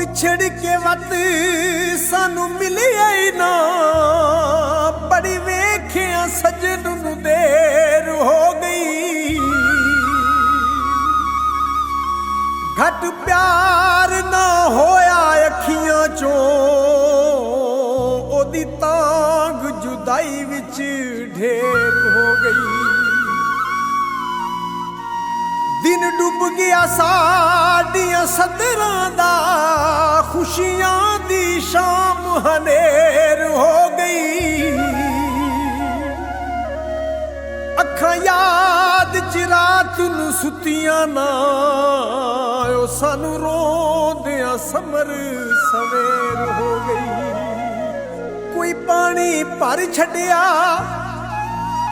ਵਿਛੜ ਕੇ ਵਤ ਸਾਨੂੰ ਮਿਲਿਆ ਹੀ ਨਾ, ਬੜੀ ਵੇਖਿਆ ਸਜਣ ਨੂੰ ਦੇਰ ਹੋ ਗਈ। ਘਟ ਪਿਆਰ ਨਾ ਹੋਇਆ ਅੱਖੀਆਂ ਚੋਂ, ਉਹਦੀ ਤਾਂਗ ਜੁਦਾਈ ਵਿੱਚ ਢੇਰ ਹੋ ਗਈ। दिन डुब गया साडियां सदरां दा, खुशियां दी शाम हनेर हो गई। अखां याद च रात नूं सुतियां ना, ओ सानू रोंदियां समर सवेर हो गई। कोई पानी भर छड्डिया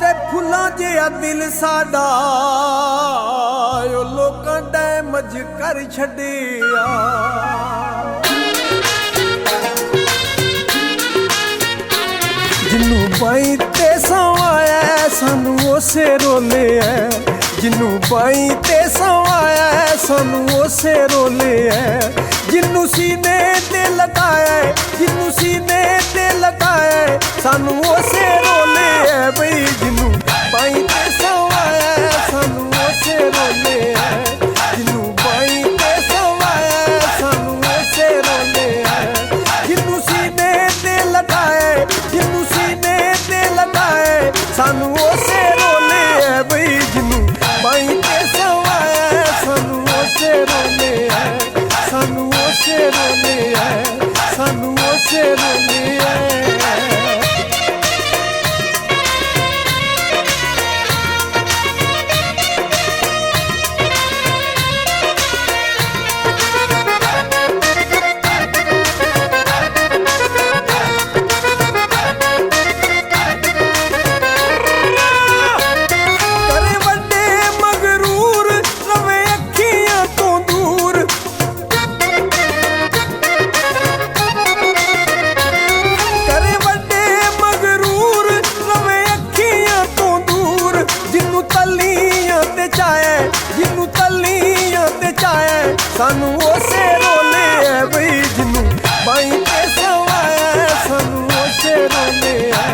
ते फुल्लां जिहा दिल साडा, ओ लोकां डैमज कर छड्डिया। जिन्नू बाई ते संवाया सानू उसे रोले है, जिन्नू बाई ते संवाया सानू उसे रोले है। जिन्नू सीने ते लगाया, जिन्नू सीने ते लगाया सानू उसे रोले है बई। जिन्नू बाई ते संवाया सानू उसे रोले है, जिन्नू बाई ते संवाया सानू उसे रोले है। जिन्नू सीने ते लगाया, जिन्नू सीने ते लगाया सानू उसे रोले है बई। जिन्नू बाई ते संवाया सानू उसे रोले है, सानू उसे रोले है, सानू उसे रोले है। जिन्नू तलियां ते चाहे सानू उसे रोले है बई। जिन्नू बाई ते संवाया सानू उसे रोले है,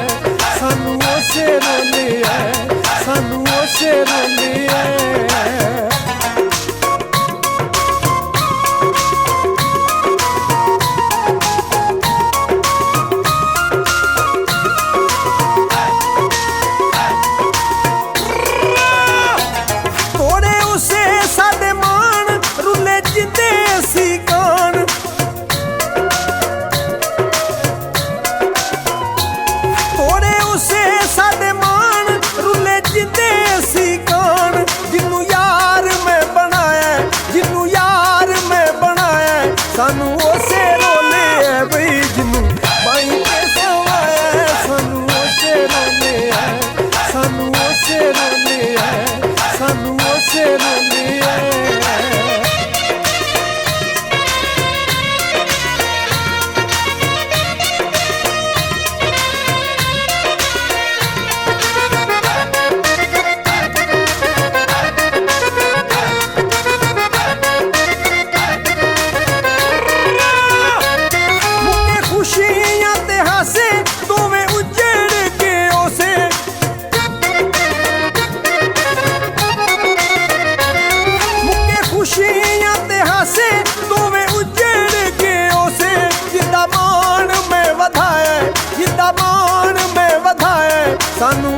सानू उसे रोले है, सानू उसे रोले है। सानू उसे रोले है बई। जिन्नू बाई ते संवाया सानू उसे रोले है, सानू उसे रोले है, सानू उसे रोले है। सानू